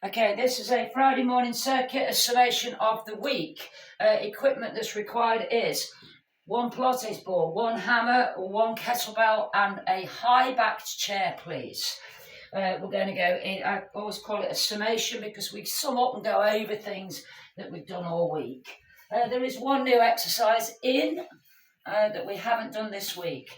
Okay, this is a Friday morning circuit, a summation of the week. Equipment that's required is one Pilates ball, one hammer, one kettlebell, and a high-backed chair, please. We're going to go in, I always call it a summation because we sum up and go over things that we've done all week. There is one new exercise in that we haven't done this week.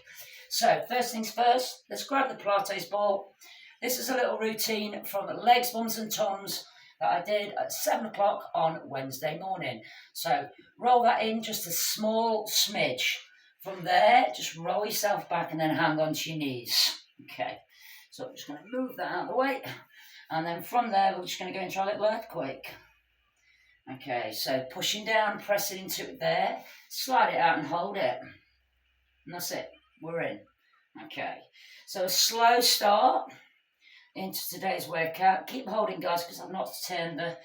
So, first things first, let's grab the Pilates ball. This is a little routine from Legs, Bums and Tums that I did at 7 o'clock on Wednesday morning. So roll that in just a small smidge. From there, just roll yourself back and then hang on to your knees. Okay, so I'm just going to move that out of the way. And then from there, we're just going to go and try a little earthquake. Okay, so pushing down, pressing into it there, slide it out and hold it. And that's it, we're in. Okay, so a slow start into today's workout. Keep holding, guys, because I've not turned the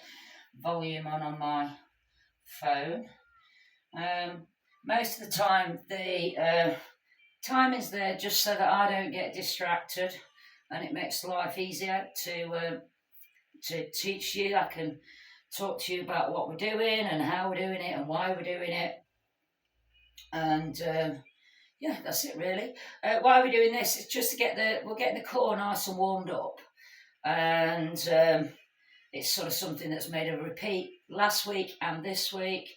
volume on my phone. Most of the time, the timing's there just so that I don't get distracted, and it makes life easier to teach you. I can talk to you about what we're doing and how we're doing it and why we're doing it. And yeah, that's it really. Why we're doing this is just to we're getting the core nice and warmed up. And it's sort of something that's made a repeat last week and this week.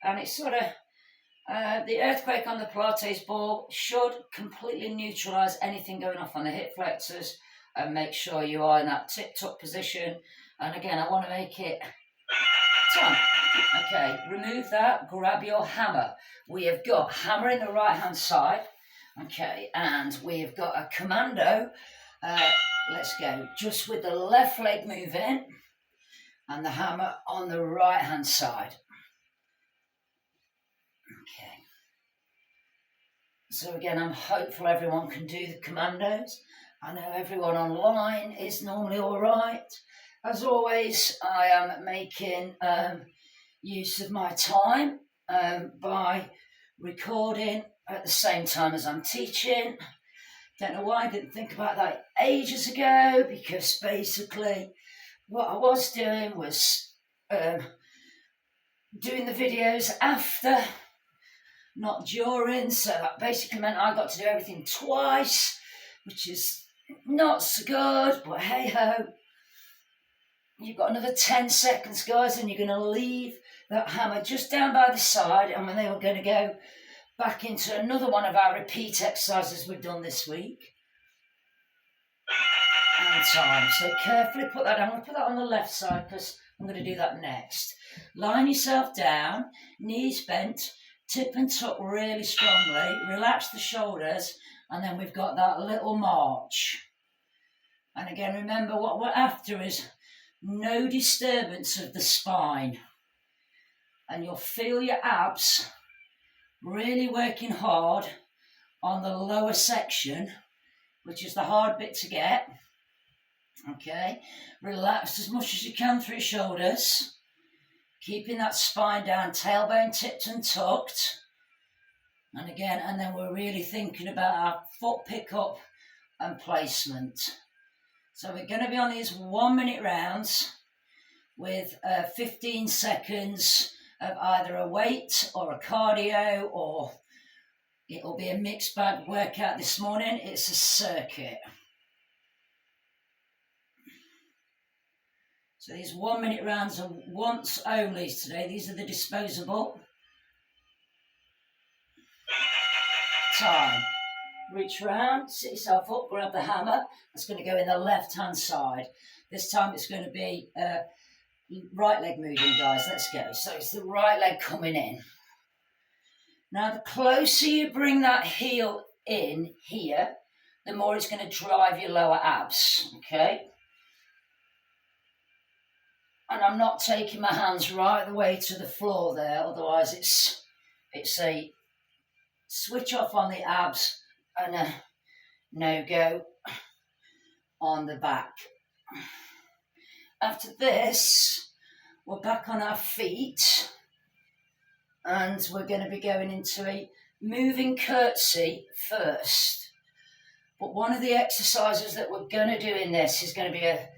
And it's sort of, the earthquake on the Pilates ball should completely neutralise anything going off on the hip flexors and make sure you are in that tip-tuck position. And again, I want to make it time. Okay, remove that, grab your hammer. We have got hammer in the right-hand side. Okay, and we have got a commando. Let's go just with the left leg moving and the hammer on the right-hand side. Okay. So again, I'm hopeful everyone can do the commandos. I know everyone online is normally all right. As always, I am making use of my time by recording at the same time as I'm teaching. Don't know why I didn't think about that ages ago, because basically what I was doing was doing the videos after, not during, so that basically meant I got to do everything twice, which is not so good, but hey ho. You've got another 10 seconds, guys, and you're going to leave that hammer just down by the side, and then we're going to go back into another one of our repeat exercises we've done this week. And time. So carefully put that down. I'm going to put that on the left side because I'm going to do that next. Line yourself down, knees bent, tip and tuck really strongly, relax the shoulders, and then we've got that little march. And again, remember what we're after is no disturbance of the spine. And you'll feel your abs really working hard on the lower section, which is the hard bit to get. Okay, relax as much as you can through your shoulders, keeping that spine down, tailbone tipped and tucked. And again, and then we're really thinking about our foot pickup and placement. So we're going to be on these 1 minute rounds with 15 seconds of either a weight or a cardio, or it'll be a mixed bag workout this morning. It's a circuit. So these 1 minute rounds are once only today. These are the disposable. Time. Reach round, sit yourself up, grab the hammer. That's going to go in the left-hand side. This time it's going to be right leg moving, guys. Let's go. So it's the right leg coming in. Now, the closer you bring that heel in here, the more it's going to drive your lower abs, okay? And I'm not taking my hands right the way to the floor there, otherwise it's a switch off on the abs and a no-go on the back. After this, we're back on our feet and we're going to be going into a moving curtsy first. But one of the exercises that we're going to do in this is going to be a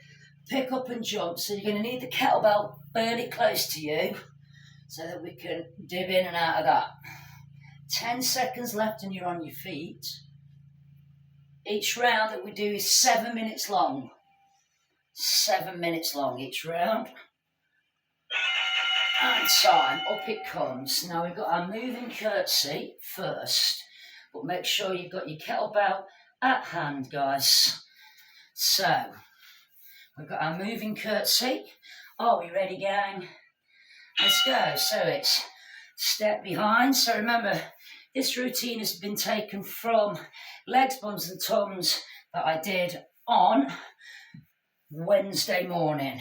pick up and jump. So you're going to need the kettlebell fairly close to you so that we can dip in and out of that. 10 seconds left and you're on your feet. Each round that we do is 7 minutes long. 7 minutes long each round. And time, up it comes. Now we've got our moving curtsy first, but make sure you've got your kettlebell at hand, guys. So, we've got our moving curtsy. Are we ready, gang? Let's go. So it's step behind. So remember, this routine has been taken from legs, bums and tums that I did on Wednesday morning.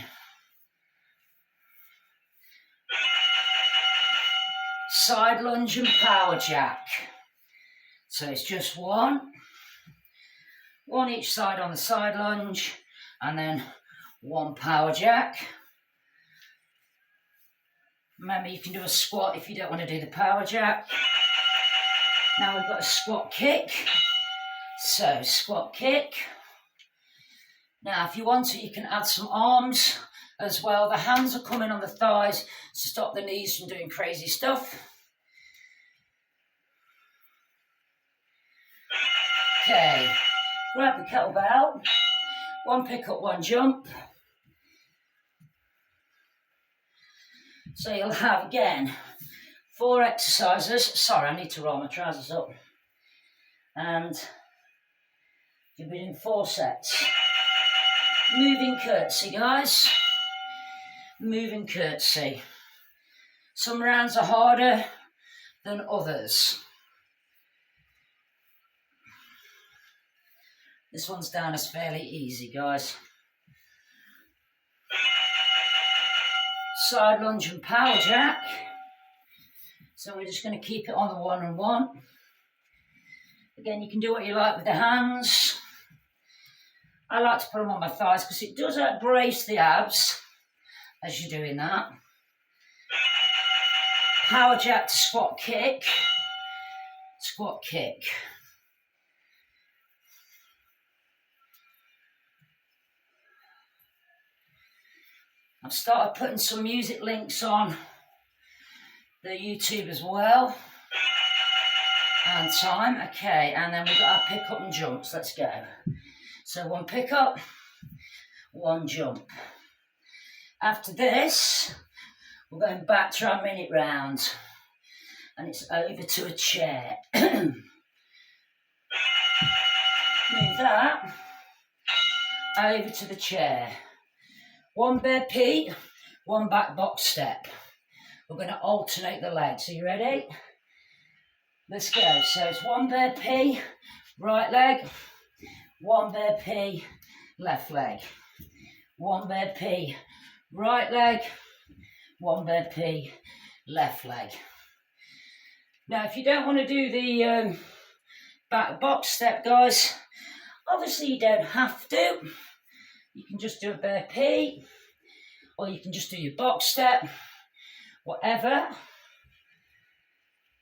Side lunge and power jack. So it's just one each side on the side lunge, and then one power jack. Remember, you can do a squat if you don't want to do the power jack. Now we've got a squat kick. So squat kick. Now if you want to, you can add some arms as well. The hands are coming on the thighs to stop the knees from doing crazy stuff. Okay, grab the kettlebell. One pick up, one jump. So you'll have, again, 4 exercises. Sorry, I need to roll my trousers up. And you'll be doing 4 sets. Moving curtsy, guys. Moving curtsy. Some rounds are harder than others. This one's down as fairly easy, guys. Side lunge and power jack. So we're just going to keep it on the 1 and 1. Again, you can do what you like with the hands. I like to put them on my thighs because it does brace the abs as you're doing that. Power jack to squat kick. Squat kick. I've started putting some music links on the YouTube as well. And time, okay, and then we've got our pick up and jumps. Let's go. So 1 pick up, 1 jump. After this, we're going back to our minute round. And it's over to a chair. Move that over to the chair. 1 burpee, 1 back box step. We're going to alternate the legs. Are you ready? Let's go. So it's 1 burpee, right leg, 1 burpee, left leg. 1 burpee, right leg, 1 burpee, left leg. Now, if you don't want to do the back box step, guys, obviously you don't have to. You can just do a burpee, or you can just do your box step, whatever.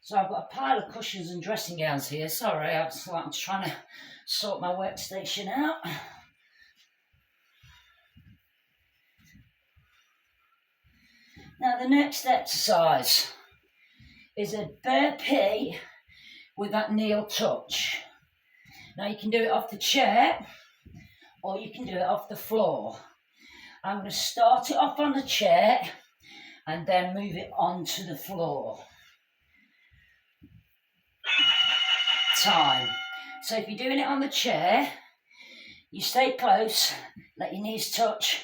So I've got a pile of cushions and dressing gowns here. Sorry, I'm just trying to sort my workstation out. Now the next exercise is a burpee with that kneel touch. Now you can do it off the chair, or you can do it off the floor. I'm going to start it off on the chair and then move it onto the floor. Time. So if you're doing it on the chair, you stay close, let your knees touch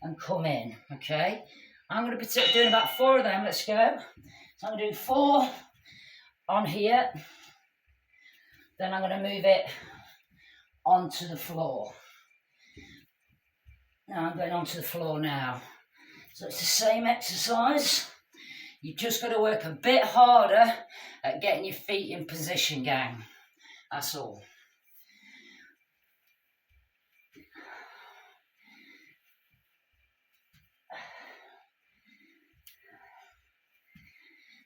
and come in, okay? I'm going to be doing about 4 of them. Let's go. So I'm going to do 4 on here. Then I'm going to move it onto the floor. Now I'm going onto the floor now. So it's the same exercise. You've just got to work a bit harder at getting your feet in position, gang. That's all.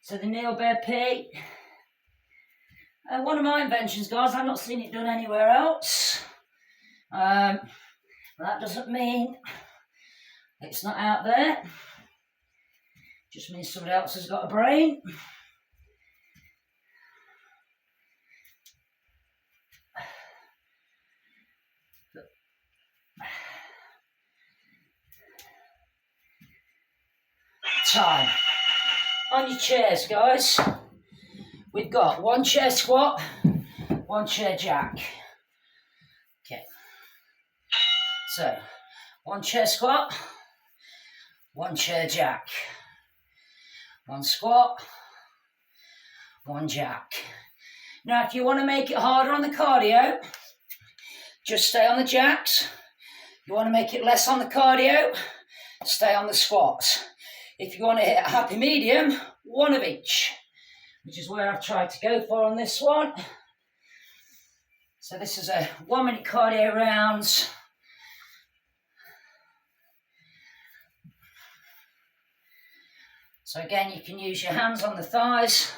So the kneel burpee. One of my inventions, guys. I've not seen it done anywhere else. That doesn't mean It's not out there. Just means somebody else has got a brain. Time. On your chairs, guys. We've got 1 chair squat, 1 chair jack. Okay. So, 1 chair squat, 1 chair jack. 1 squat, 1 jack. Now, if you want to make it harder on the cardio, just stay on the jacks. You want to make it less on the cardio, stay on the squats. If you want to hit a happy medium, 1 of each, which is where I've tried to go for on this one. So this is a 1-minute cardio rounds. So again, you can use your hands on the thighs.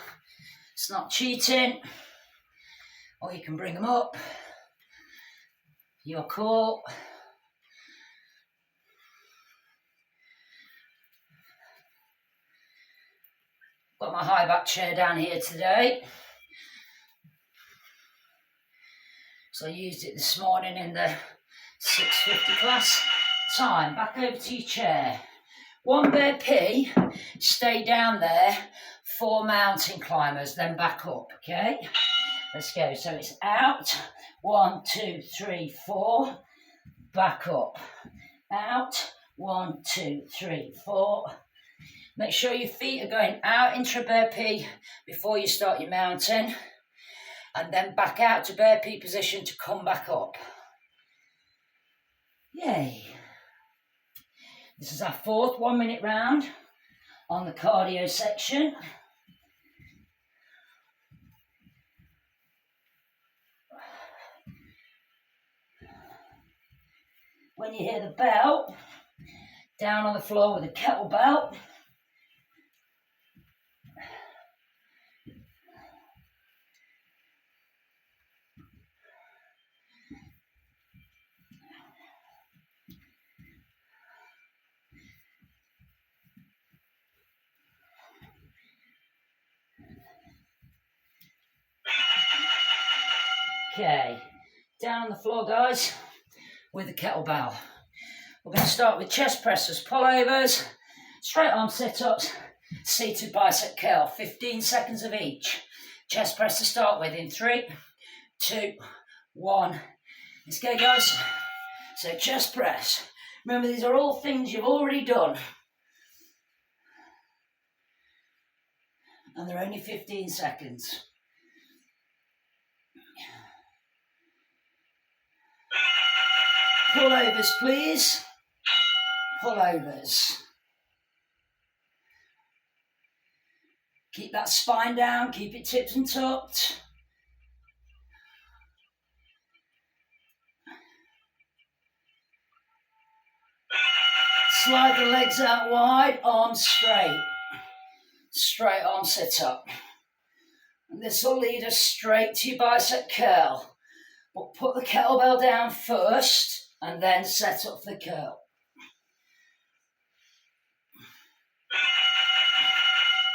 It's not cheating. Or you can bring them up. Your core. Got my high back chair down here today. So I used it this morning in the 650 class. Time, back over to your chair. 1 burpee, stay down there, 4 mountain climbers, then back up, okay? Let's go. So it's out, 1, 2, 3, 4, back up. Out, 1, 2, 3, 4. Make sure your feet are going out into a burpee before you start your mountain, and then back out to burpee position to come back up. Yay. This is our 4th 1-minute round on the cardio section. When you hear the bell, down on the floor with a kettlebell. Okay, down on the floor, guys, with the kettlebell. We're going to start with chest presses, pullovers, straight arm sit-ups, seated bicep curl, 15 seconds of each. Chest press to start with in 3, 2, 1. Let's go, guys. So chest press. Remember, these are all things you've already done. And they're only 15 seconds. Pullovers, please. Pullovers. Keep that spine down, keep it tipped and tucked. Slide the legs out wide, arms straight. Straight arm sit up. And this will lead us straight to your bicep curl. But put the kettlebell down first and then set up the curl.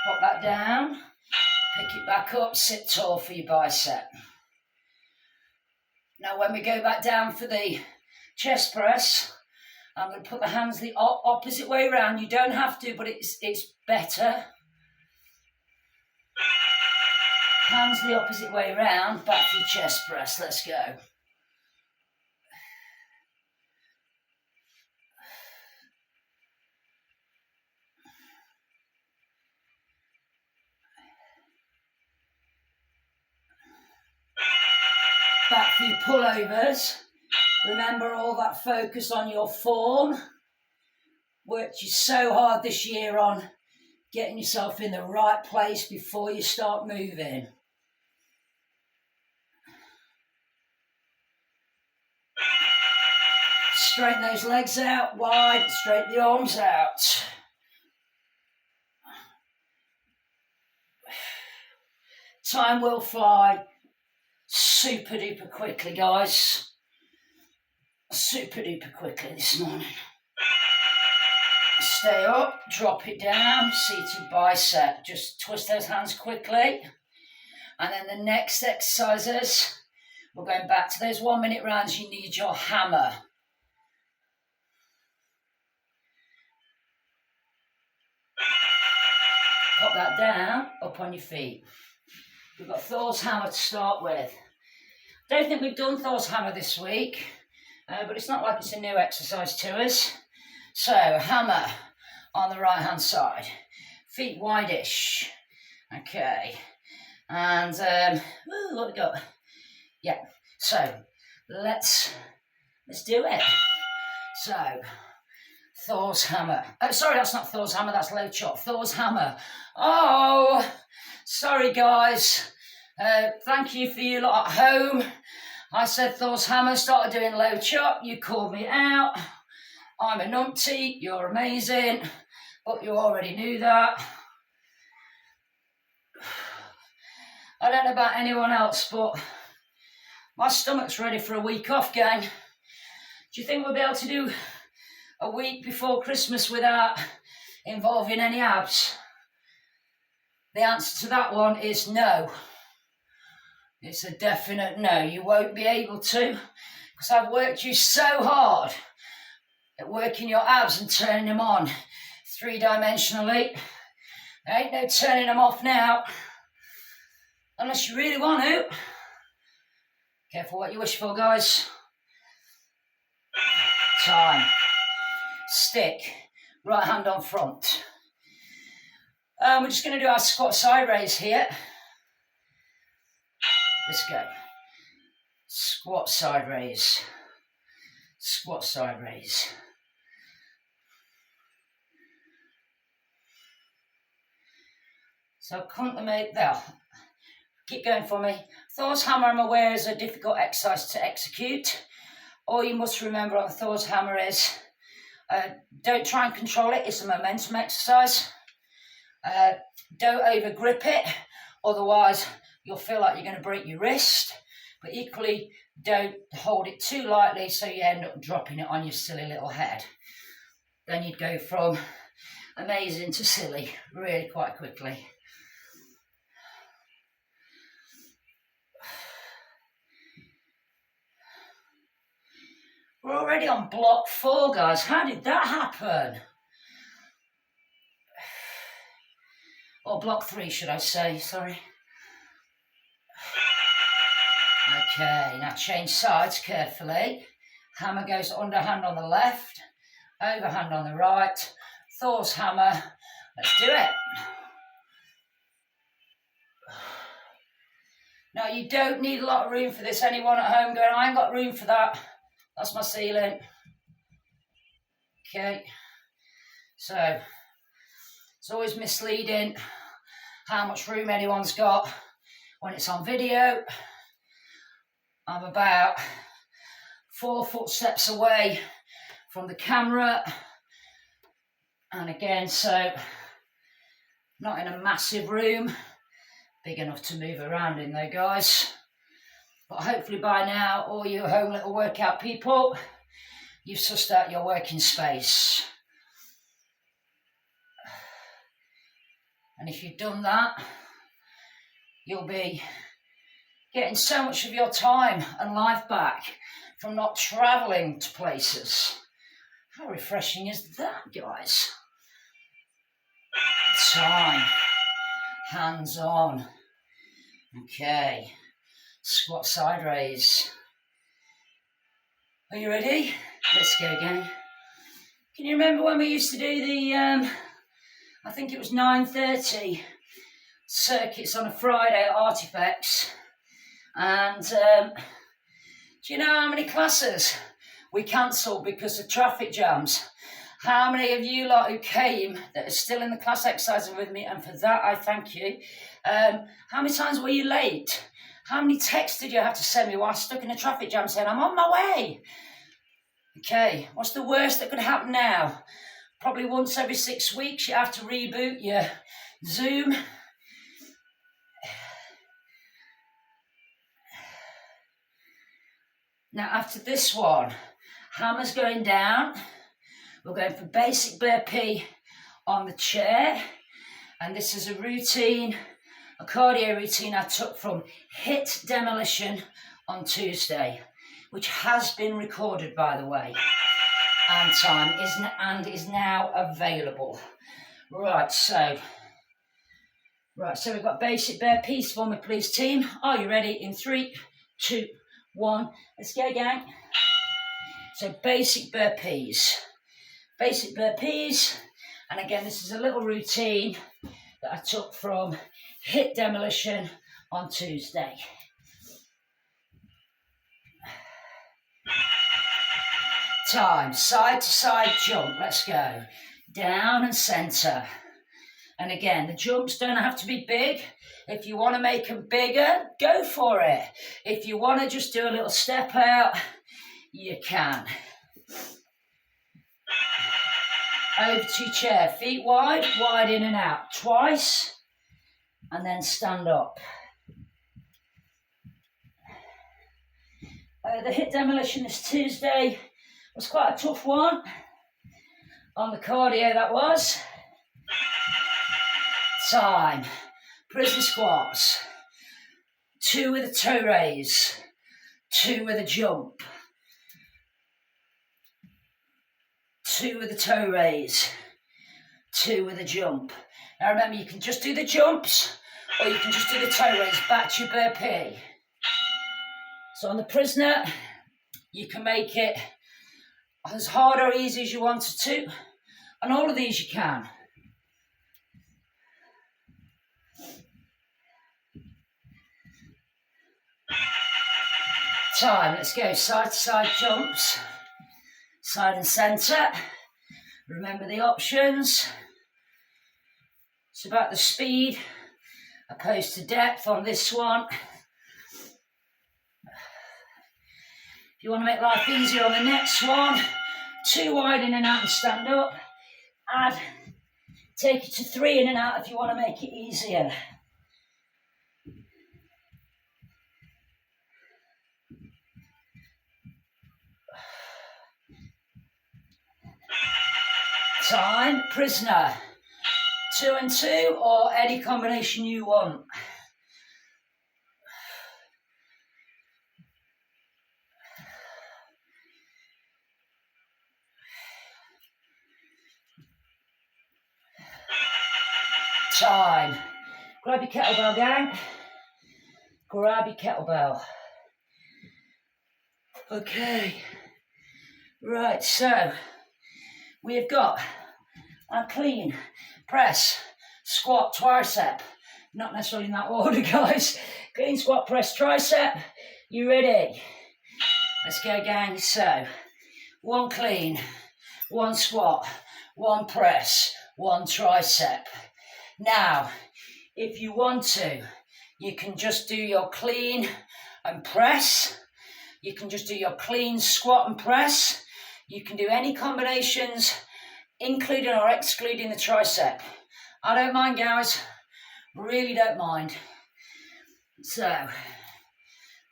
Pop that down, pick it back up, sit tall for your bicep. Now when we go back down for the chest press, I'm going to put the hands the opposite way around. You don't have to, but it's better. Hands the opposite way around, back for your chest press. Let's go. Back for your pullovers. Remember all that focus on your form. Worked you so hard this year on getting yourself in the right place before you start moving. Straighten those legs out wide, straighten the arms out. Time will fly super duper quickly, guys. Super duper quickly this morning. Stay up, drop it down, seated bicep. Just twist those hands quickly. And then the next exercises, we're going back to those 1 minute rounds. You need your hammer. Pop that down, up on your feet. We've got Thor's hammer to start with. Don't think we've done Thor's hammer this week, but it's not like it's a new exercise to us. So, hammer on the right hand side, feet wide-ish. Okay, and what we got? Yeah. So let's do it. So Thor's hammer. Oh, sorry, that's not Thor's hammer. That's low chop. Thor's hammer. Oh, sorry guys. Thank you for you lot at home. I said Thor's hammer. Started doing low chop. You called me out. I'm a numpty. You're amazing. But you already knew that. I don't know about anyone else, but my stomach's ready for a week off, gang. Do you think we'll be able to do a week before Christmas without involving any abs? The answer to that one is no. It's a definite no. You won't be able to, because I've worked you so hard at working your abs and turning them on three-dimensionally. There ain't no turning them off now, unless you really want to. Careful what you wish for, guys. Time. Stick. Right hand on front. We're just going to do our squat side raise here. Let's go. Squat side raise. Squat side raise. So contemplate there. Keep going for me. Thor's hammer, I'm aware, is a difficult exercise to execute. All you must remember on Thor's hammer is don't try and control it. It's a momentum exercise. Don't over grip it, otherwise you'll feel like you're going to break your wrist. But equally, don't hold it too lightly so you end up dropping it on your silly little head. Then you'd go from amazing to silly really quite quickly. We're already on block 4, guys. How did that happen? Or block 3, should I say, sorry. Okay, now change sides carefully. Hammer goes underhand on the left, overhand on the right. Thor's hammer. Let's do it. Now, you don't need a lot of room for this. Anyone at home going, I ain't got room for that. That's my ceiling. Okay. So, it's always misleading how much room anyone's got when it's on video. I'm about 4 footsteps away from the camera. And again, so not in a massive room. Big enough to move around in though, guys. But hopefully by now, all you home little workout people, you've sussed out your working space. And if you've done that, you'll be getting so much of your time and life back from not travelling to places. How refreshing is that, guys? Time. Hands on. Okay. Squat side raise. Are you ready? Let's go again. Can you remember when we used to do the, I think it was 9:30 circuits on a Friday at Artifacts? And do you know how many classes we cancelled because of traffic jams? How many of you lot who came that are still in the class exercising with me, and for that I thank you. How many times were you late? How many texts did you have to send me while I was stuck in a traffic jam saying, I'm on my way? Okay, what's the worst that could happen now? Probably once every 6 weeks you have to reboot your Zoom. Now after this one, hammer's going down, We're going for basic burpee on the chair. And this is a routine, a cardio routine I took from HIIT Demolition on Tuesday, which has been recorded, by the way, and is now available. Right, so we've got basic burpees for me, please, team. Are you ready? In 3, 2, 1. Let's go, gang. So basic burpees. Basic burpees. And again, this is a little routine that I took from HIIT Demolition on Tuesday. Time, side to side jump, let's go. Down and centre. And again, the jumps don't have to be big. If you want to make them bigger, go for it. If you want to just do a little step out, you can. Over to your chair, feet wide, wide in and out. Twice, and then stand up. The HIIT Demolition this Tuesday was quite a tough one. On the cardio, that was. Time. Prison squats. 2 with a toe raise. 2 with a jump. 2 with a toe raise. 2 with a jump. Now remember, you can just do the jumps, or you can just do the toe raise back to your burpee. So on the prisoner, you can make it as hard or easy as you wanted to. And all of these you can. Time, let's go. Side to side jumps. Side and centre. Remember the options. It's about the speed opposed to depth on this one. If you want to make life easier on the next one, 2 wide in and out and stand up. Add, take it to 3 in and out if you want to make it easier. Time, prisoner. 2 and 2, or any combination you want. Time. Grab your kettlebell, gang. Grab your kettlebell. Okay. Right, so we've got a clean press, squat, tricep. Not necessarily in that order, guys. Clean squat, press, tricep. You ready? Let's go, gang. So, 1 clean, 1 squat, 1 press, 1 tricep. Now, if you want to, you can just do your clean and press. You can just do your clean squat and press. You can do any combinations, including or excluding the tricep. I don't mind, guys. Really don't mind. So,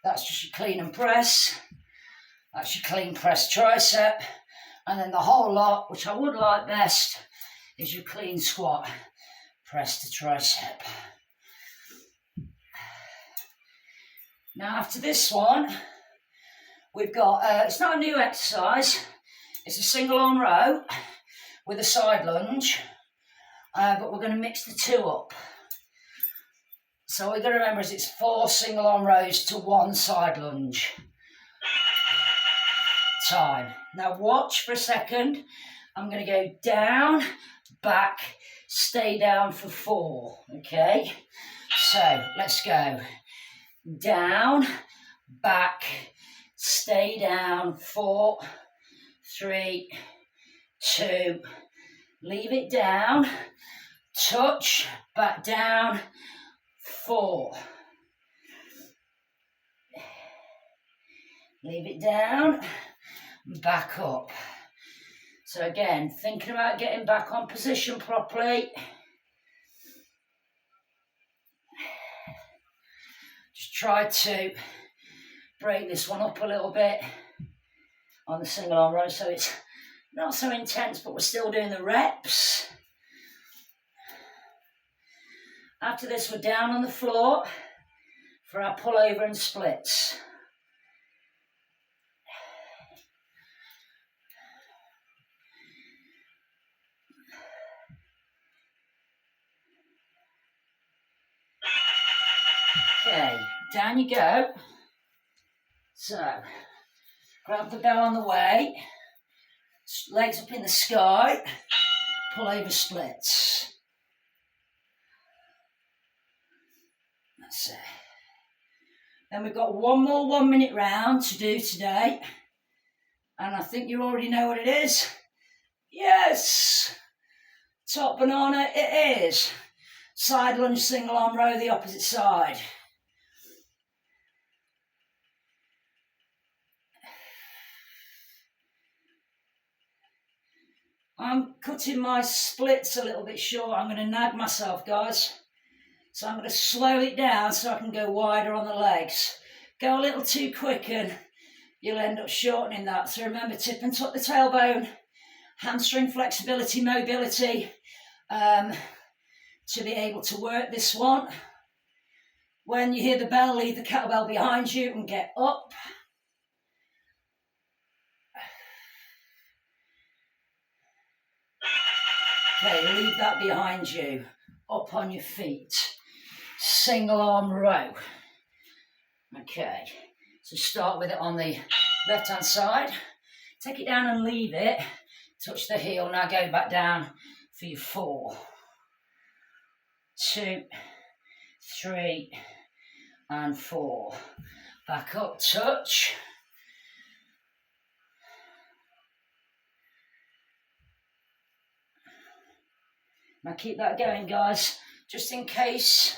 that's just your clean and press. That's your clean press tricep. And then the whole lot, which I would like best, is your clean squat, press to tricep. Now, after this one, we've got, it's not a new exercise. It's a single arm row with a side lunge, but we're going to mix the 2 up. So what we've got to remember is it's 4 single arm rows to 1 side lunge. Time. Now watch for a second. I'm going to go down, back, stay down for 4, okay? So let's go. Down, back, stay down, 4, 3, 2, leave it down, touch, back down, 4. Leave it down, back up. So again, thinking about getting back on position properly. Just try to break this one up a little bit on the single arm row so it's Not so intense, but we're still doing the reps. After this, we're down on the floor for our pullover and splits. Okay, down you go. So, grab the bell on the way, legs up in the sky, pull over splits. That's it. Then we've got one more 1 minute round to do today. And I think you already know what it is. Yes! Top banana, it is. Side lunge, single arm row, the opposite side. I'm cutting my splits a little bit short. I'm going to nag myself, guys. So I'm going to slow it down so I can go wider on the legs. Go a little too quick and you'll end up shortening that. So remember, tip and tuck the tailbone, hamstring flexibility, mobility, to be able to work this one. When you hear the bell, leave the kettlebell behind you and get up. Okay, leave that behind you. Up on your feet. Single arm row. Okay, so start with it on the left hand side. Take it down and leave it. Touch the heel. Now go back down for your 4, 2, 3, and 4. Back up, touch. Now keep that going, guys. Just in case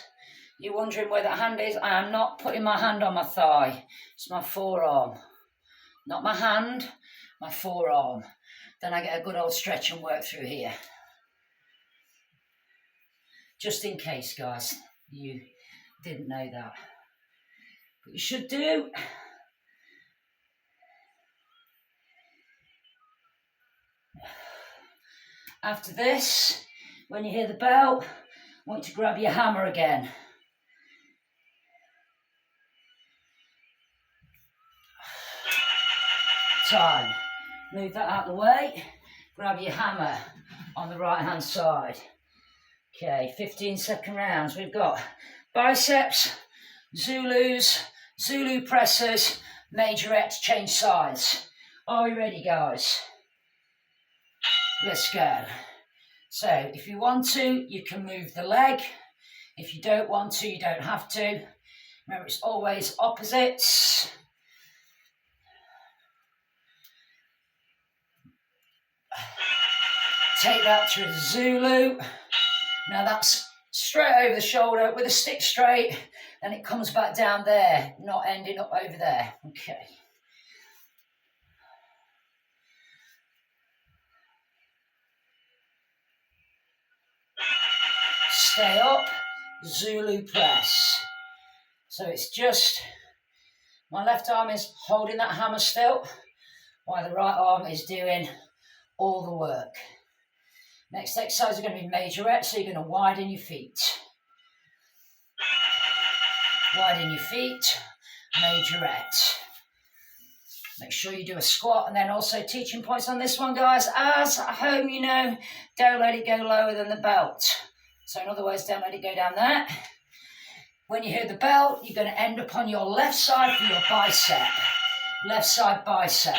you're wondering where that hand is, I am not putting my hand on my thigh. It's my forearm. Not my hand, my forearm. Then I get a good old stretch and work through here. Just in case, guys, you didn't know that. But you should do. After this, when you hear the bell, I want you to grab your hammer again. Time. Move that out of the way. Grab your hammer on the right hand side. Okay, 15-second rounds. We've got biceps, Zulus, Zulu presses, majorettes, change sides. Are we ready, guys? Let's go. So if you want to, you can move the leg. If you don't want to, you don't have to. Remember, it's always opposites. Take that to a Zulu. Now that's straight over the shoulder with a stick straight, and it comes back down there, not ending up over there. Okay. Stay up, Zulu press. So it's just, my left arm is holding that hammer still, while the right arm is doing all the work. Next exercise is going to be majorette, so you're going to widen your feet. Widen your feet, majorette. Make sure you do a squat, and then also teaching points on this one, guys. As at home, you know, don't let it go lower than the belt. So in other words, don't let it go down there. When you hear the bell, you're going to end up on your left side for your bicep. Left side bicep.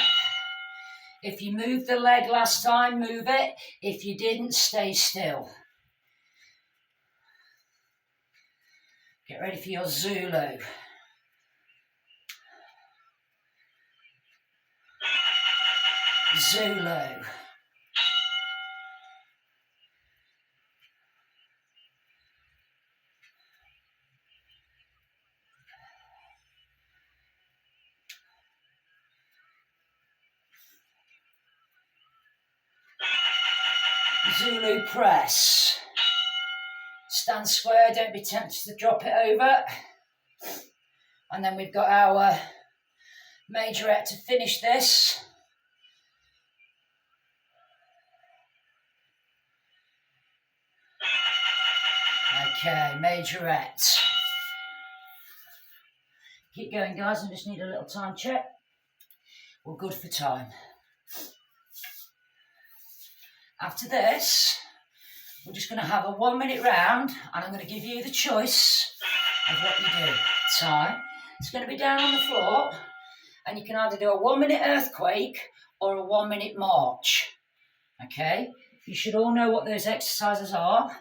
If you moved the leg last time, move it. If you didn't, stay still. Get ready for your Zulu. Zulu. Zulu press. Stand square, don't be tempted to drop it over. And then we've got our majorette to finish this. Okay, majorette. Keep going, guys. I just need a little time check. We're good for time. After this, we're just going to have a 1 minute round, and I'm going to give you the choice of what you do. Time. It's going to be down on the floor, and you can either do a 1 minute earthquake or a 1 minute march. Okay? You should all know what those exercises are.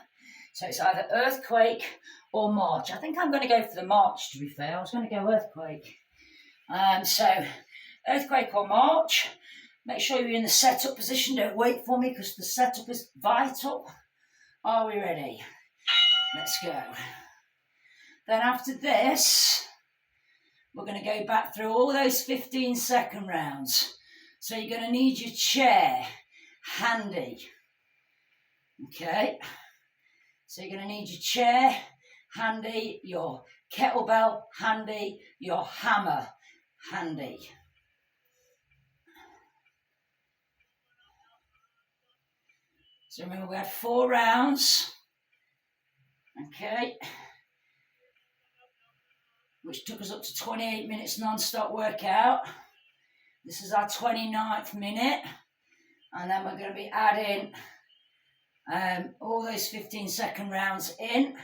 So it's either earthquake or march. I think I'm going to go for the march, to be fair. I was going to go earthquake. So earthquake or march. Make sure you're in the setup position. Don't wait for me because the setup is vital. Are we ready? Let's go. Then after this, we're going to go back through all those 15-second rounds. So you're going to need your chair handy. Okay? So you're going to need your chair handy, your kettlebell handy, your hammer handy. So remember, we had 4 rounds, okay, which took us up to 28 minutes non-stop workout. This is our 29th minute, and then we're going to be adding all those 15-second rounds in.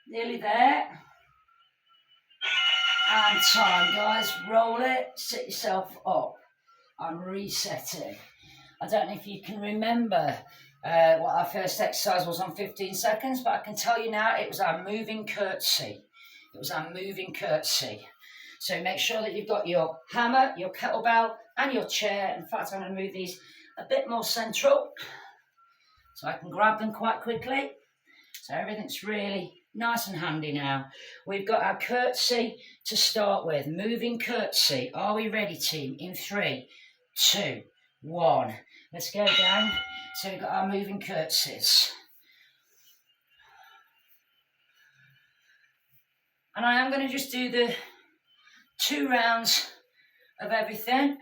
Nearly there. And time, guys. Roll it, sit yourself up. I'm resetting. I don't know if you can remember what our first exercise was on 15 seconds, but I can tell you now it was our moving curtsy. It was our moving curtsy. So make sure that you've got your hammer, your kettlebell, and your chair. In fact, I'm going to move these a bit more central so I can grab them quite quickly. So everything's really nice and handy now. We've got our curtsy to start with. Moving curtsy. Are we ready, team? In 3, 2, 1. Let's go down. So we've got our moving curtsies. And I am going to just do the 2 rounds of everything.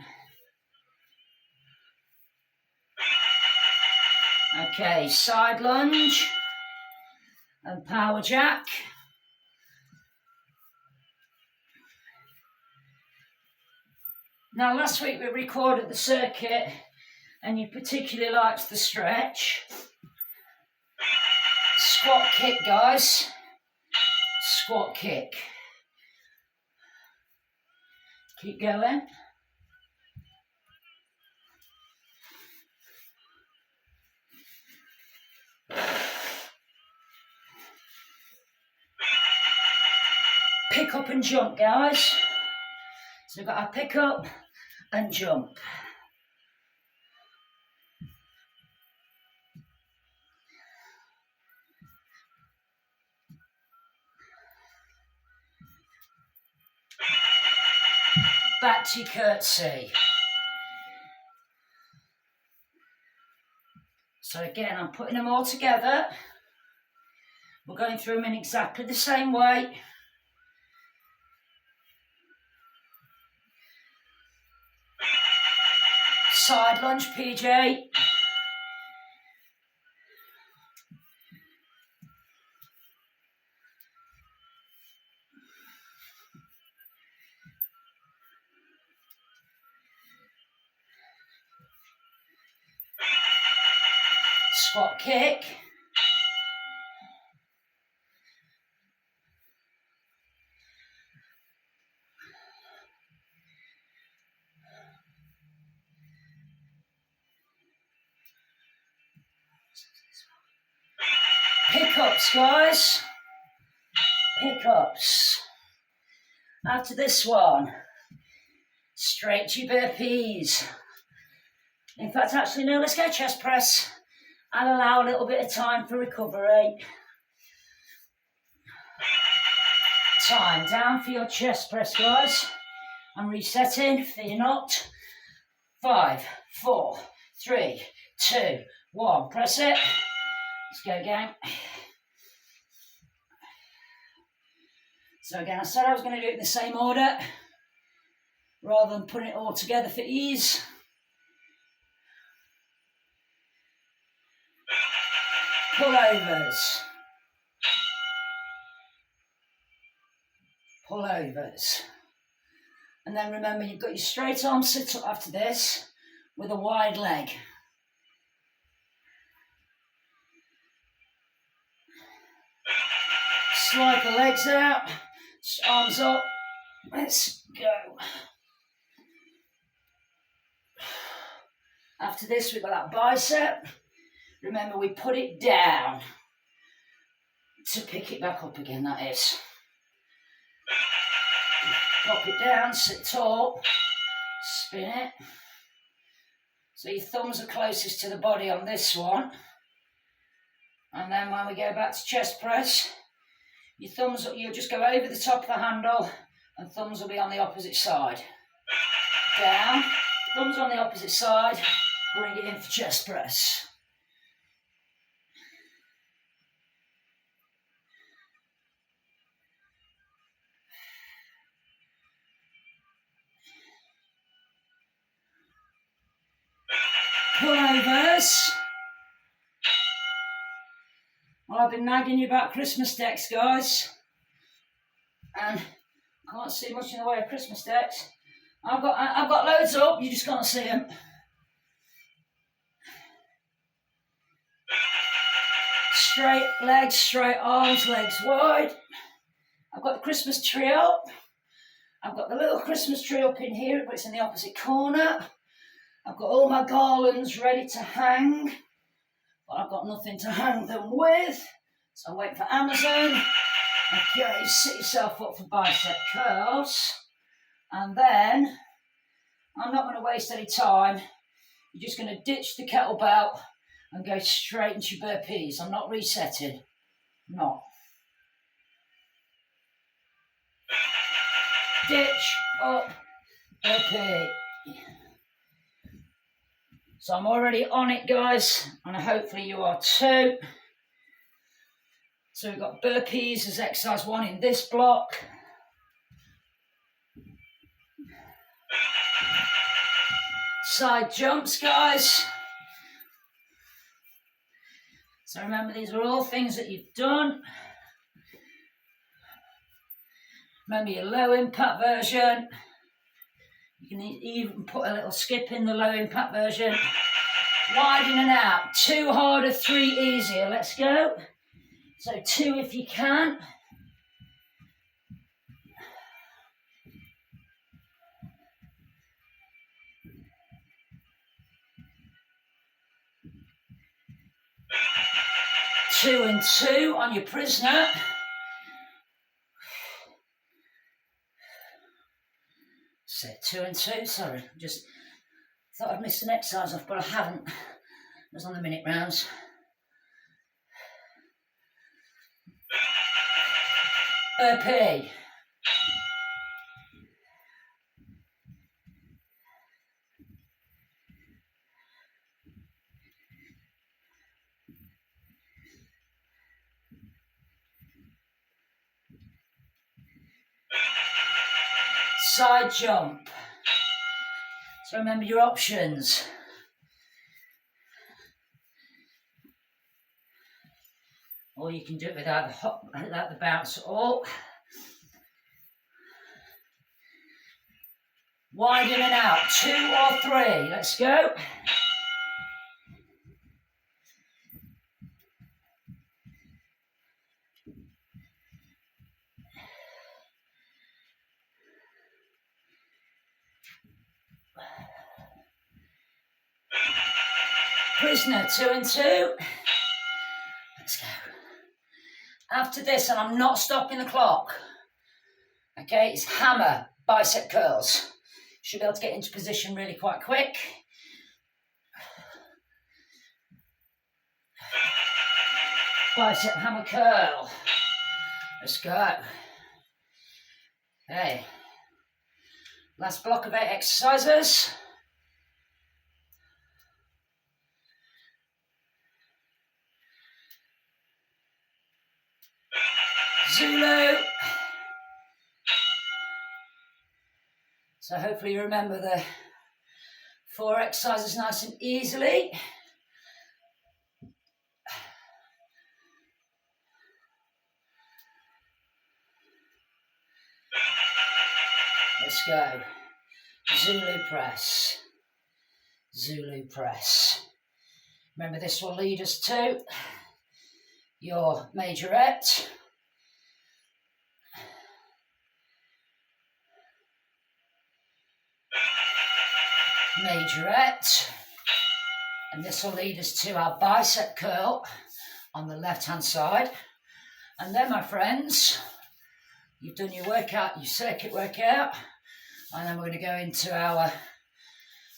Okay, side lunge and power jack. Now, last week we recorded the circuit and you particularly liked the stretch. Squat kick, guys. Squat kick. Keep going. Pick up and jump, guys. So we've got our pick up and jump. Back to your curtsy. So again, I'm putting them all together. We're going through them in exactly the same way. Side lunge, PJ. Squat kick. Pick-ups, guys. Pick-ups. After this one, straight to burpees. In fact, actually, no, let's go chest press and allow a little bit of time for recovery. Time down for your chest press, guys. I'm resetting, fear not. 5, 4, 3, 2, 1. Press it. Let's go, gang. So again, I said I was going to do it in the same order, rather than putting it all together for ease. Pullovers. Pullovers. And then remember, you've got your straight arm sit up after this with a wide leg. Slide the legs out, arms up. Let's go. After this, we've got that bicep. Remember, we put it down to pick it back up again, that is. Pop it down, sit tall, spin it. So your thumbs are closest to the body on this one. And then when we go back to chest press, your thumbs, you'll just go over the top of the handle and thumbs will be on the opposite side. Down, thumbs on the opposite side, bring it in for chest press. Pullovers. Well, I've been nagging you about Christmas decks, guys, and I can't see much in the way of Christmas decks. I've got loads up, you just can't see them. Straight legs, straight arms, legs wide. I've got the Christmas tree up. I've got the little Christmas tree up in here, but it's in the opposite corner. I've got all my garlands ready to hang, but I've got nothing to hang them with. So I'm waiting for Amazon. Okay, sit yourself up for bicep curls. And then, I'm not going to waste any time. You're just going to ditch the kettlebell and go straight into your burpees. I'm not resetting. Not. Ditch, up, burpee. So I'm already on it, guys, and hopefully you are too. So we've got burpees as exercise 1 in this block. Side jumps, guys. So remember, these are all things that you've done. Remember your low impact version. You can even put a little skip in the low impact version. Widen and out. 2 harder, 3 easier. Let's go. So 2 if you can. Two and 2 on your prisoner. So 2 and 2, sorry, just thought I'd missed an exercise off, but I haven't. It was on the minute rounds. Burpee. Side jump. So remember your options. Or you can do it without the hop, without the bounce at all. Widen and out. 2 or 3. Let's go. Prisoner, 2 and 2. Let's go. After this, and I'm not stopping the clock, okay, it's hammer bicep curls. Should be able to get into position really quite quick. Bicep hammer curl. Let's go. Okay. Last block of 8 exercises. Zulu. So hopefully you remember the 4 exercises nice and easily. Let's go. Zulu press. Zulu press. Remember, this will lead us to your majorette. Majorette. And this will lead us to our bicep curl on the left-hand side. And then, my friends, you've done your workout, your circuit workout. And then we're going to go into our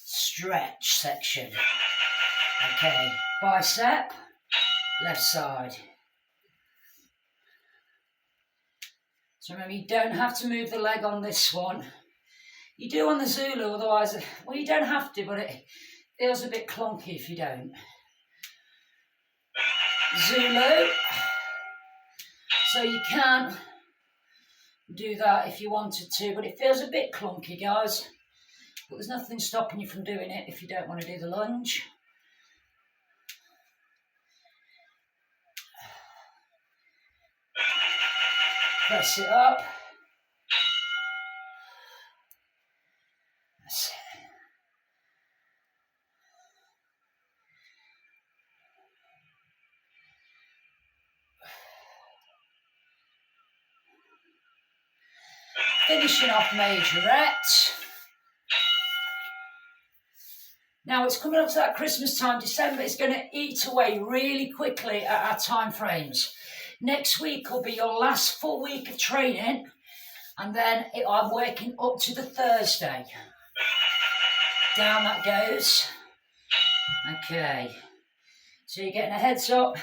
stretch section. Okay, bicep, left side. So remember, you don't have to move the leg on this one. You do on the Zulu, otherwise, well, you don't have to, but it feels a bit clunky if you don't. Zulu. So you can do that if you wanted to, but it feels a bit clunky, guys. But there's nothing stopping you from doing it if you don't want to do the lunge. Press it up. That's it. Finishing off majorette. Now it's coming up to that Christmas time. December is going to eat away really quickly at our time frames. Next week will be your last full week of training, and then I'm working up to the Thursday. Down that goes. Okay. So you're getting a heads up.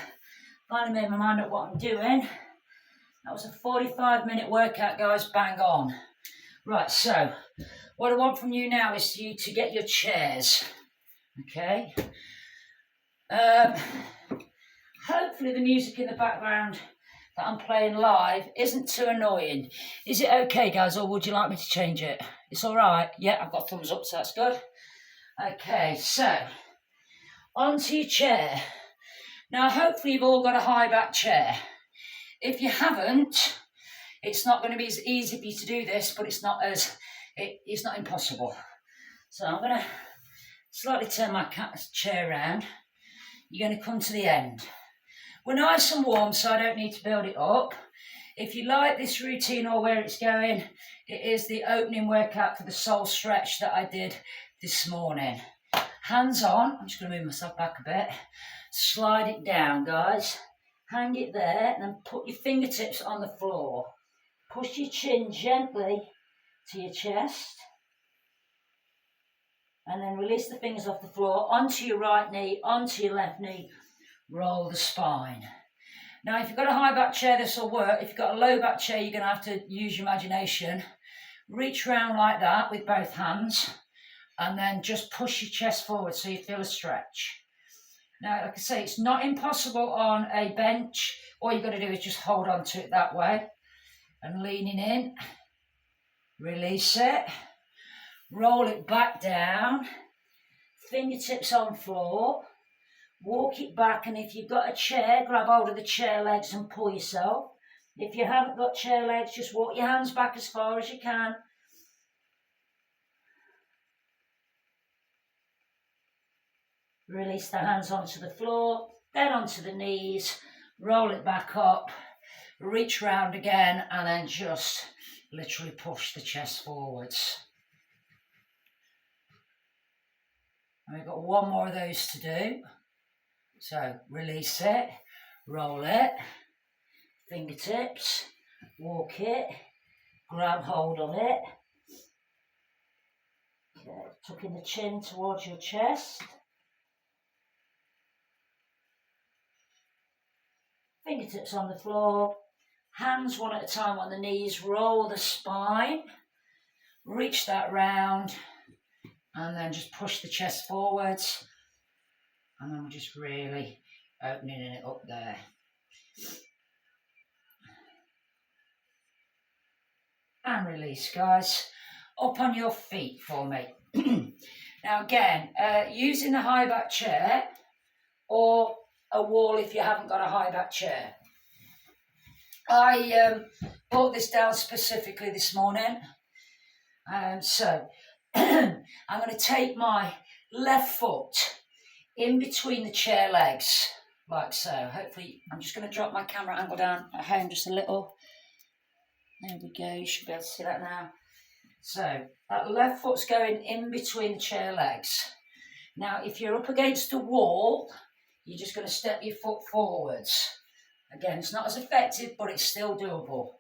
Finally made my mind up what I'm doing. That was a 45-minute workout, guys, bang on. Right, so what I want from you now is you to get your chairs, okay? Hopefully the music in the background that I'm playing live isn't too annoying. Is it okay, guys, or would you like me to change it? It's all right? Yeah, I've got thumbs up, so that's good. Okay, so onto your chair. Now, hopefully you've all got a high back chair. If you haven't, it's not going to be as easy for you to do this, but it's not impossible. So I'm going to slightly turn my chair around. You're going to come to the end. We're nice and warm, so I don't need to build it up. If you like this routine or where it's going, it is the opening workout for the soul stretch that I did this morning. Hands on. I'm just going to move myself back a bit. Slide it down, guys. Hang it there, and then put your fingertips on the floor. Push your chin gently to your chest. And then release the fingers off the floor, onto your right knee, onto your left knee. Roll the spine. Now, if you've got a high back chair, this will work. If you've got a low back chair, you're going to have to use your imagination. Reach round like that with both hands, and then just push your chest forward so you feel a stretch. Now, like I say, it's not impossible on a bench. All you've got to do is just hold on to it that way. And leaning in. Release it. Roll it back down. Fingertips on floor. Walk it back, and if you've got a chair, grab hold of the chair legs and pull yourself. If you haven't got chair legs, just walk your hands back as far as you can. Release the hands onto the floor, then onto the knees, roll it back up, reach round again, and then just literally push the chest forwards. And we've got one more of those to do. So release it, roll it, fingertips, walk it, grab hold of it. Okay, tucking the chin towards your chest. Fingertips on the floor, hands one at a time on the knees, roll the spine, reach that round, and then just push the chest forwards, and then we're just really opening it up there. And release, guys. up on your feet for me. Now again, using the high back chair or a wall if you haven't got a high back chair. I brought this down specifically this morning. So I'm going to take my left foot in between the chair legs, like so. Hopefully, I'm just going to drop my camera angle down at home just a little. There we go, you should be able to see that now. So that left foot's going in between the chair legs. Now, if you're up against the wall, you're just going to step your foot forwards. Again, it's not as effective, but it's still doable.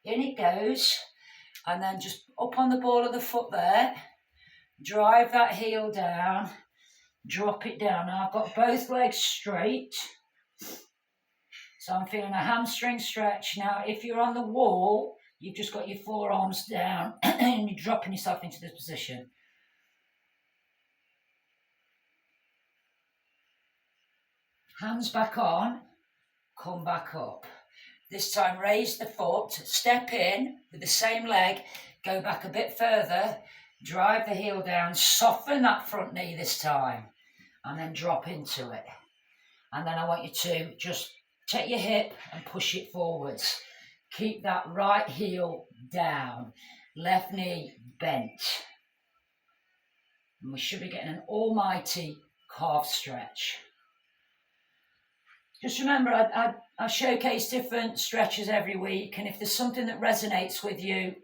In it goes, and then just up on the ball of the foot there, drive that heel down, drop it down. Now I've got both legs straight, so I'm feeling a hamstring stretch. Now, if you're on the wall, you've just got your forearms down and you're dropping yourself into this position. Hands back on, come back up. This time raise the foot, step in with the same leg, go back a bit further, drive the heel down, soften that front knee this time, and then drop into it. And then I want you to just take your hip and push it forwards. Keep that right heel down, left knee bent. And we should be getting an almighty calf stretch. Just remember, I showcase different stretches every week, and if there's something that resonates with you,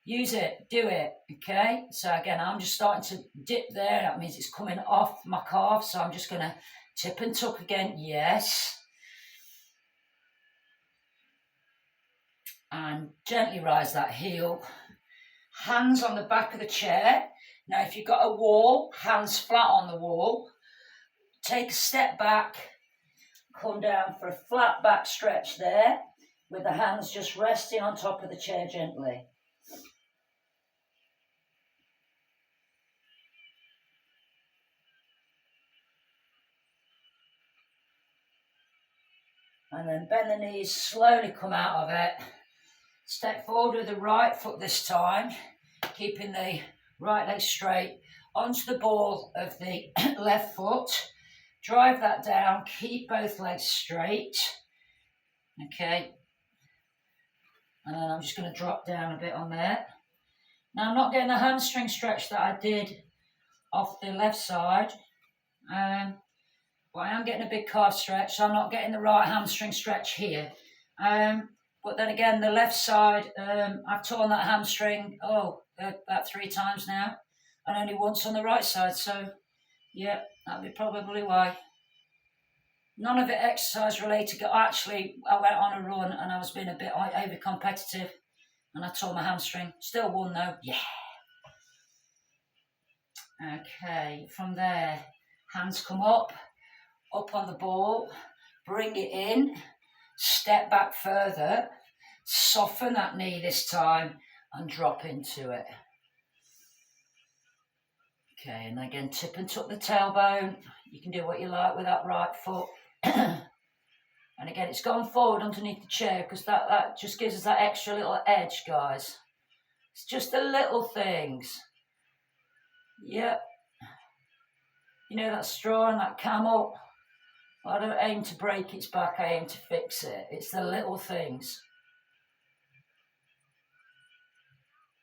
use it, do it, okay? So again, I'm just starting to dip there. That means it's coming off my calf, so I'm just going to tip and tuck again, yes. And gently rise that heel. Hands on the back of the chair. Now, if you've got a wall, hands flat on the wall. Take a step back. Come down for a flat back stretch there, with the hands just resting on top of the chair gently. And then bend the knees, slowly come out of it. Step forward with the right foot this time, keeping the right leg straight onto the ball of the left foot. Drive that down, keep both legs straight, okay, and then I'm just going to drop down a bit on there. Now I'm not getting the hamstring stretch that I did off the left side, but I am getting a big calf stretch, so I'm not getting the right hamstring stretch here. But then again, the left side, I've torn that hamstring, about 3 times now, and only once on the right side, so yeah, that'd be probably why. None of it exercise related. Actually, I went on a run and I was being a bit over competitive and I tore my hamstring. Still won though, yeah. Okay, from there, hands come up on the ball, bring it in, step back further, soften that knee this time and drop into it. Okay, and again, tip and tuck the tailbone. You can do what you like with that right foot. And again, it's gone forward underneath the chair because that just gives us that extra little edge, guys. It's just the little things. Yep. You know that straw and that camel? I don't aim to break its back, I aim to fix it. It's the little things.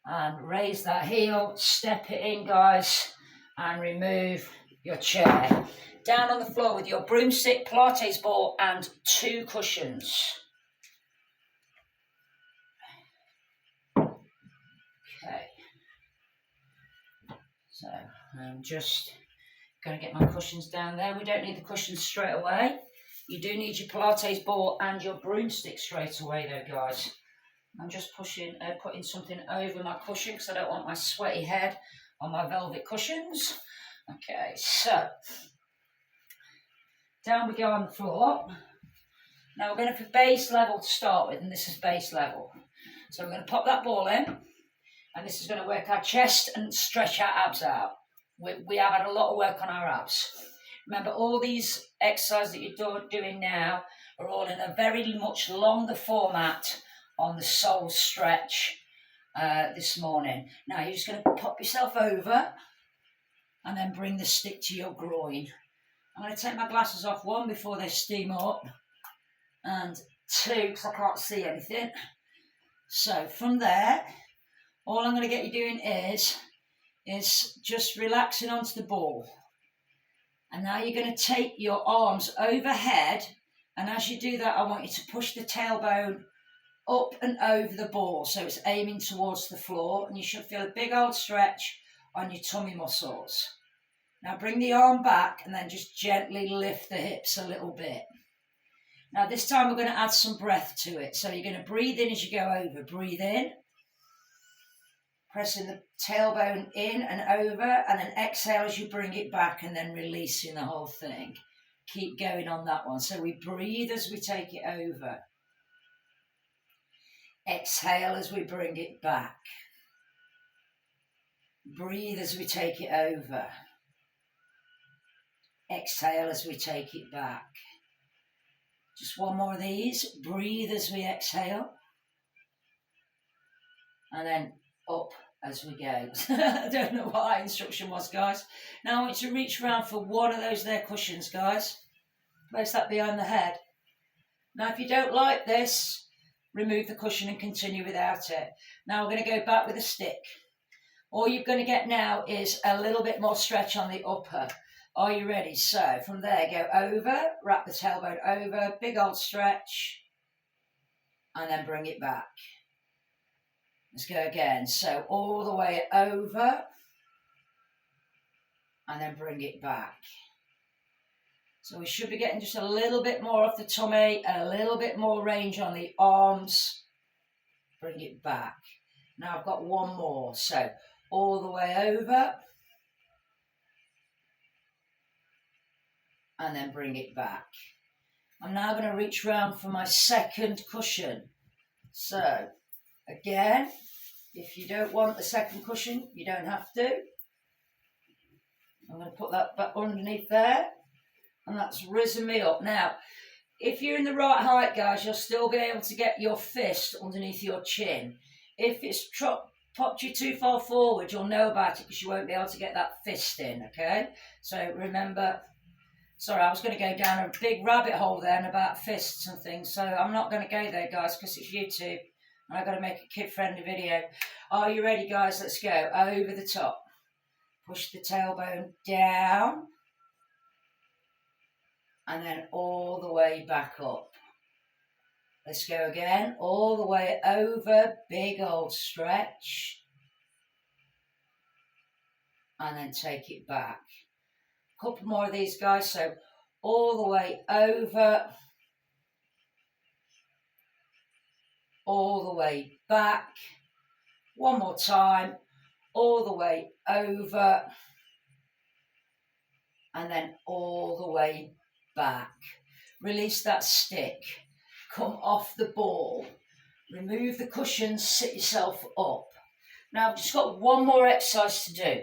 And raise that heel, step it in, guys. And remove your chair. Down on the floor with your broomstick, Pilates ball and 2 cushions. Okay. So I'm just going to get my cushions down there. We don't need the cushions straight away. You do need your Pilates ball and your broomstick straight away though, guys. I'm just putting something over my cushion because I don't want my sweaty head on my velvet cushions. Okay, so down we go on the floor. Now we're going to put base level to start with, and this is base level. So we're going to pop that ball in, and this is going to work our chest and stretch our abs out. We have had a lot of work on our abs. Remember, all these exercises that you're doing now are all in a very much longer format on the sole stretch this morning. Now you're just going to pop yourself over and then bring the stick to your groin. I'm going to take my glasses off, one, before they steam up, and two, because I can't see anything. So from there, all I'm going to get you doing is just relaxing onto the ball. And now you're going to take your arms overhead, and as you do that, I want you to push the tailbone up and over the ball so it's aiming towards the floor, and you should feel a big old stretch on your tummy muscles. Now bring the arm back and then just gently lift the hips a little bit. Now this time we're going to add some breath to it. So you're going to breathe in as you go over. Breathe in, pressing the tailbone in and over, and then exhale as you bring it back, and then releasing the whole thing. Keep going on that one. So we breathe as we take it over. Exhale as we bring it back. Breathe as we take it over. Exhale as we take it back. Just one more of these. Breathe as we exhale. And then up as we go. I don't know what that instruction was, guys. Now I want you to reach around for one of those there cushions, guys. Place that behind the head. Now if you don't like this, remove the cushion and continue without it. Now we're going to go back with a stick. All you're going to get now is a little bit more stretch on the upper. Are you ready? So from there, go over, wrap the tailbone over, big old stretch, and then bring it back. Let's go again. So all the way over, and then bring it back. So we should be getting just a little bit more off the tummy, and a little bit more range on the arms. Bring it back. Now I've got one more. So all the way over, and then bring it back. I'm now going to reach round for my second cushion. So, again, if you don't want the second cushion, you don't have to. I'm going to put that back underneath there, and that's risen me up. Now, if you're in the right height, guys, you'll still be able to get your fist underneath your chin. If it's popped you too far forward, you'll know about it because you won't be able to get that fist in, okay? So remember... Sorry, I was going to go down a big rabbit hole then about fists and things, so I'm not going to go there, guys, because it's YouTube, and I've got to make a kid-friendly video. Are you ready, guys? Let's go. Over the top. Push the tailbone down, and then all the way back up. Let's go again. All the way over, big old stretch, and then take it back. Couple more of these, guys. So all the way over, all the way back. One more time. All the way over, and then all the way back. Release that stick. Come off the ball. Remove the cushions. Sit yourself up. Now I've just got one more exercise to do,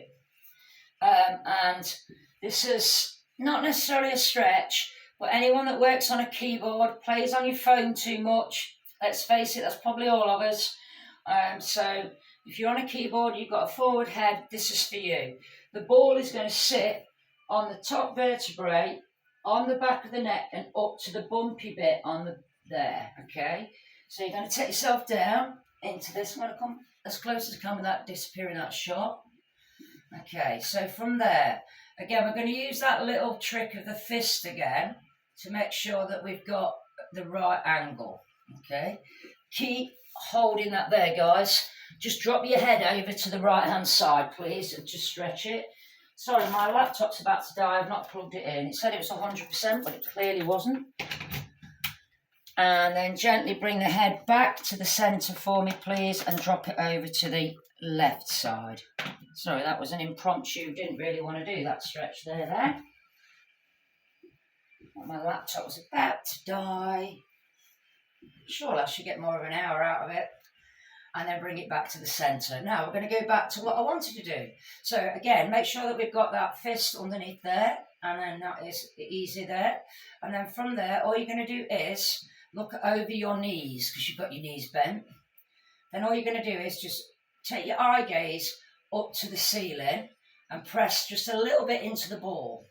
and this is not necessarily a stretch, but anyone that works on a keyboard, plays on your phone too much, let's face it, that's probably all of us. So if you're on a keyboard, you've got a forward head, this is for you. The ball is going to sit on the top vertebrae, on the back of the neck, and up to the bumpy bit on the there, okay? So you're going to take yourself down into this. I'm going to come as close as I can without disappearing that shot. Okay, so from there, again, we're going to use that little trick of the fist again to make sure that we've got the right angle, okay? Keep holding that there, guys. Just drop your head over to the right-hand side, please, and just stretch it. Sorry, my laptop's about to die. I've not plugged it in. It said it was 100%, but it clearly wasn't. And then gently bring the head back to the centre for me, please, and drop it over to the left side. Sorry, that was an impromptu. Didn't really want to do that stretch there. My laptop was about to die. Surely I should get more of an hour out of it. And then bring it back to the centre. Now we're going to go back to what I wanted to do. So again, make sure that we've got that fist underneath there, and then that is easy there. And then from there, all you're going to do is look over your knees, because you've got your knees bent. Then all you're going to do is just take your eye gaze up to the ceiling and press just a little bit into the ball.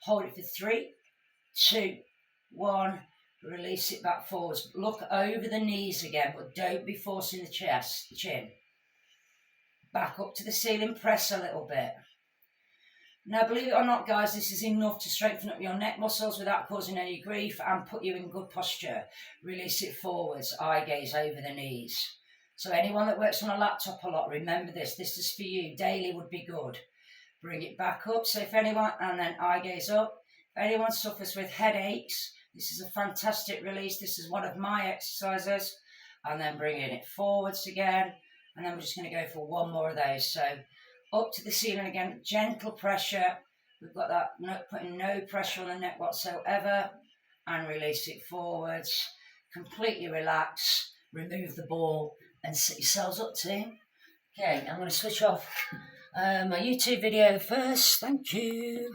Hold it for 3, 2, 1, release it back forwards. Look over the knees again, but don't be forcing the chin. Back up to the ceiling, press a little bit. Now, believe it or not, guys, this is enough to strengthen up your neck muscles without causing any grief and put you in good posture. Release it forwards, eye gaze over the knees. So anyone that works on a laptop a lot, remember this is for you. Daily would be good. Bring it back up. So if anyone, and then eye gaze up. If anyone suffers with headaches, this is a fantastic release. This is one of my exercises. And then bringing it forwards again. And then we're just going to go for one more of those. So up to the ceiling again, gentle pressure. We've got that, putting no pressure on the neck whatsoever. And release it forwards. Completely relax. Remove the ball and sit yourselves up, team. Okay, I'm going to switch off my YouTube video first. Thank you.